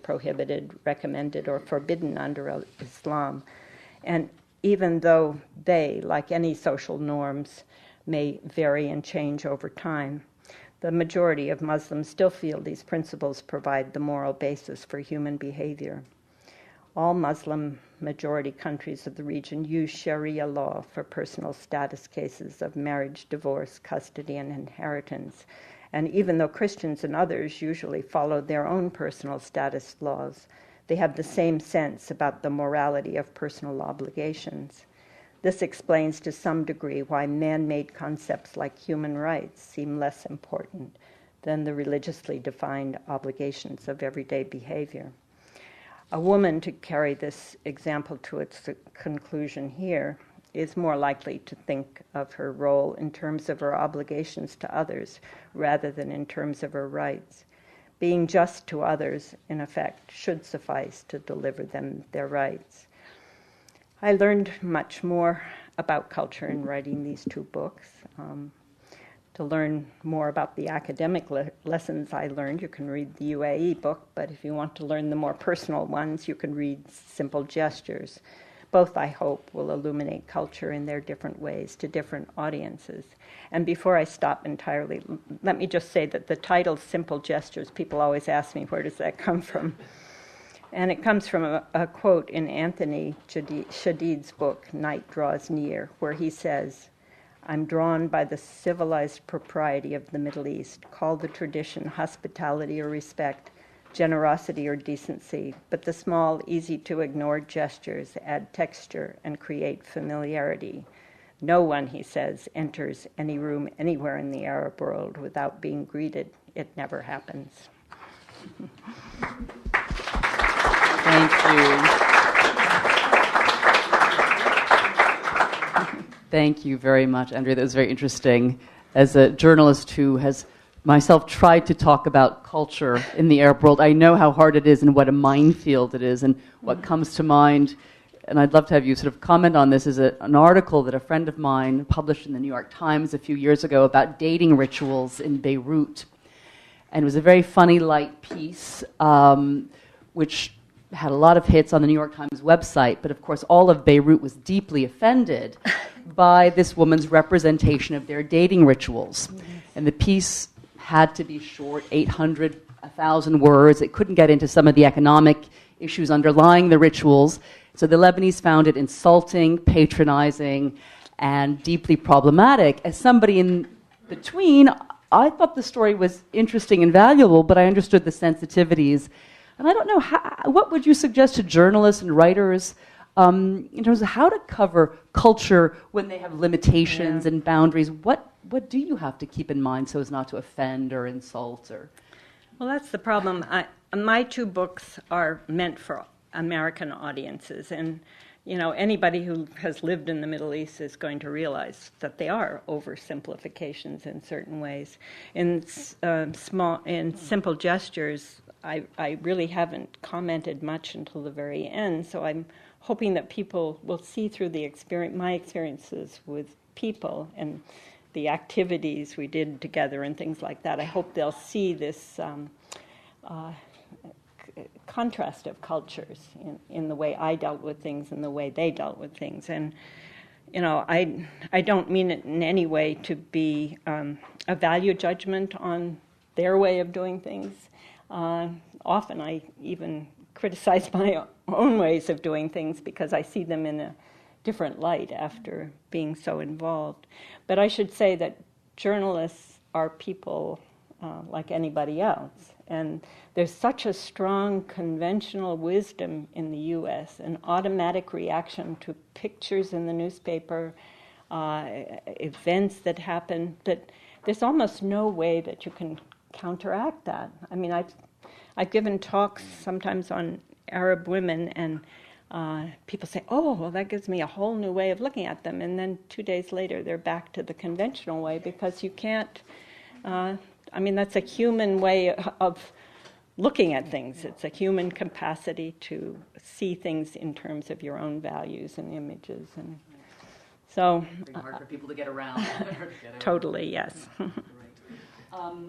prohibited, recommended, or forbidden under Islam. And even though they, like any social norms, may vary and change over time, the majority of Muslims still feel these principles provide the moral basis for human behavior. All Muslim majority countries of the region use Sharia law for personal status cases of marriage, divorce, custody, and inheritance. And even though Christians and others usually follow their own personal status laws, they have the same sense about the morality of personal obligations. This explains to some degree why man-made concepts like human rights seem less important than the religiously defined obligations of everyday behavior. A woman, to carry this example to its conclusion here, is more likely to think of her role in terms of her obligations to others rather than in terms of her rights. Being just to others, in effect, should suffice to deliver them their rights. I learned much more about culture in writing these two books. To learn more about the academic lessons I learned, you can read the UAE book, but if you want to learn the more personal ones, you can read Simple Gestures. Both, I hope, will illuminate culture in their different ways to different audiences. And before I stop entirely, let me just say that the title Simple Gestures, people always ask me, where does that come from? And it comes from a quote in Anthony Shadid's book, Night Draws Near, where he says, "I'm drawn by the civilized propriety of the Middle East. Call the tradition hospitality or respect, generosity or decency, but the small, easy-to-ignore gestures add texture and create familiarity. No one," he says, "enters any room anywhere in the Arab world without being greeted. It never happens." Thank you. Thank you very much, Andrea. That was very interesting. As a journalist who has myself tried to talk about culture in the Arab world, I know how hard it is and what a minefield it is. And what comes to mind, and I'd love to have you sort of comment on this, is an article that a friend of mine published in the New York Times a few years ago about dating rituals in Beirut. And it was a very funny, light piece, which had a lot of hits on the New York Times website, but of course all of Beirut was deeply offended by this woman's representation of their dating rituals. And the piece had to be short, 800, 1,000 words. It couldn't get into some of the economic issues underlying the rituals. So the Lebanese found it insulting, patronizing, and deeply problematic. As somebody in between, I thought the story was interesting and valuable, but I understood the sensitivities. And I don't know, what would you suggest to journalists and writers in terms of how to cover culture when they have limitations and boundaries? What do you have to keep in mind so as not to offend or insult? Well, that's the problem. My two books are meant for American audiences, and anybody who has lived in the Middle East is going to realize that they are oversimplifications in certain ways. In Simple Gestures, I really haven't commented much until the very end, so I'm hoping that people will see through my experiences with people and the activities we did together and things like that. I hope they'll see this contrast of cultures in the way I dealt with things and the way they dealt with things. And I don't mean it in any way to be a value judgment on their way of doing things. Often I even criticize my own ways of doing things because I see them in a different light after being so involved. But I should say that journalists are people like anybody else. And there's such a strong conventional wisdom in the U.S., an automatic reaction to pictures in the newspaper, events that happen, that there's almost no way that you can counteract that. I mean, I've given talks sometimes on Arab women, and people say, "Oh, well, that gives me a whole new way of looking at them." And then 2 days later, they're back to the conventional way because you can't. That's a human way of looking at things. It's a human capacity to see things in terms of your own values and images, and so. Pretty hard for people to get around. Totally, yes.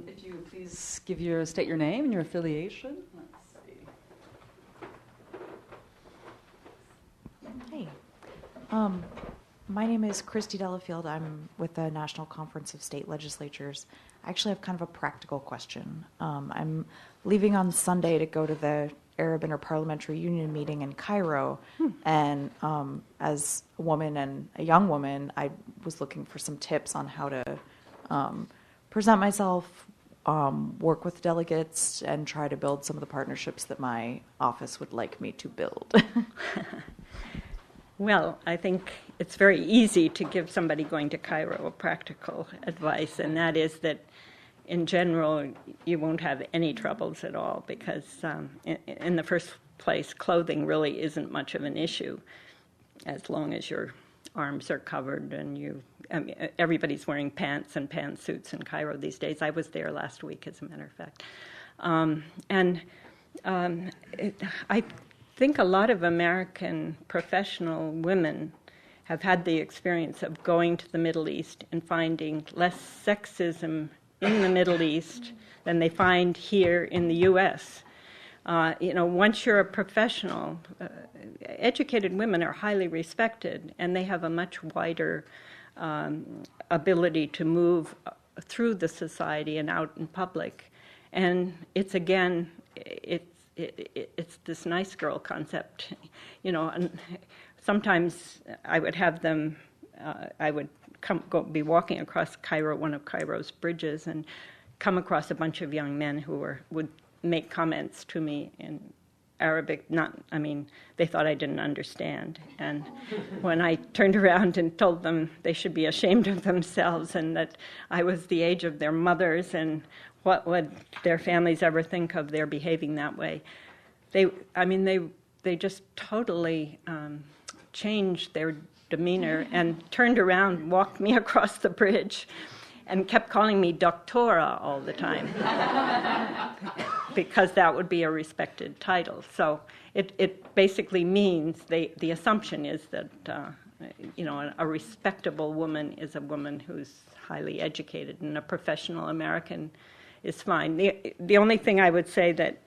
If you would please state your name and your affiliation. Let's see. My name is Christy Delafield. I'm with the National Conference of State Legislatures. I actually have kind of a practical question. I'm leaving on Sunday to go to the Arab Interparliamentary Union meeting in Cairo, and as a woman and a young woman, I was looking for some tips on how to present myself, work with delegates, and try to build some of the partnerships that my office would like me to build. Well, I think it's very easy to give somebody going to Cairo a practical advice, and that is that in general you won't have any troubles at all because in the first place clothing really isn't much of an issue as long as your arms are covered and everybody's wearing pants and pantsuits in Cairo these days. I was there last week, as a matter of fact. I think a lot of American professional women have had the experience of going to the Middle East and finding less sexism in the Middle East than they find here in the U.S. Once you're a professional, educated women are highly respected, and they have a much wider ability to move through the society and out in public. And it's this nice girl concept, and sometimes I would have them, I would be walking across Cairo, one of Cairo's bridges, and come across a bunch of young men who would make comments to me in Arabic. They thought I didn't understand. And when I turned around and told them they should be ashamed of themselves and that I was the age of their mothers and what would their families ever think of their behaving that way, they just totally changed their demeanor and turned around, walked me across the bridge, and kept calling me Doctora all the time because that would be a respected title. So it basically means the assumption is that a respectable woman is a woman who's highly educated, and a professional American is fine. The only thing I would say that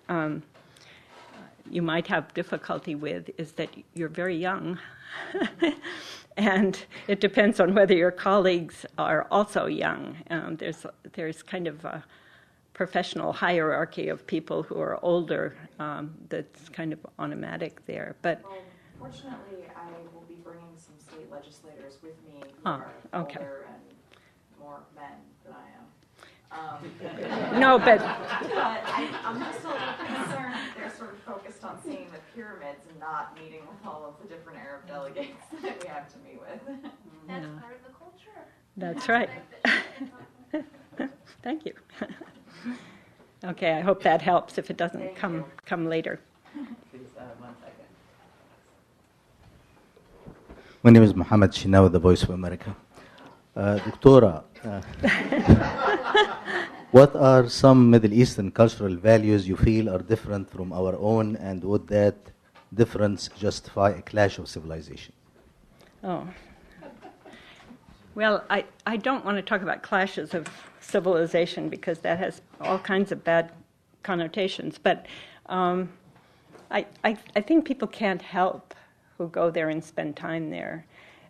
you might have difficulty with is that you're very young. And it depends on whether your colleagues are also young. There's kind of a professional hierarchy of people who are older that's kind of automatic there. But fortunately, I will be bringing some state legislators with me who are older and more men than I am. No, but I'm just a little concerned that they're sort of focused on seeing the pyramids and not meeting with all of the different Arab delegates that we have to meet with. That's part of the culture. That's right. Thank you. Okay, I hope that helps if it doesn't come later. Please, 1 second. My name is Mohammed Shinawi, the Voice of America. Doctora, what are some Middle Eastern cultural values you feel are different from our own, and would that difference justify a clash of civilization? Oh. Well, I don't want to talk about clashes of civilization because that has all kinds of bad connotations, but I think people can't help who go there and spend time there.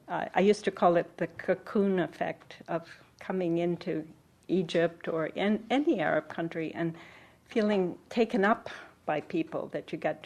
I used to call it the cocoon effect of coming into Egypt or in any Arab country and feeling taken up by people that you get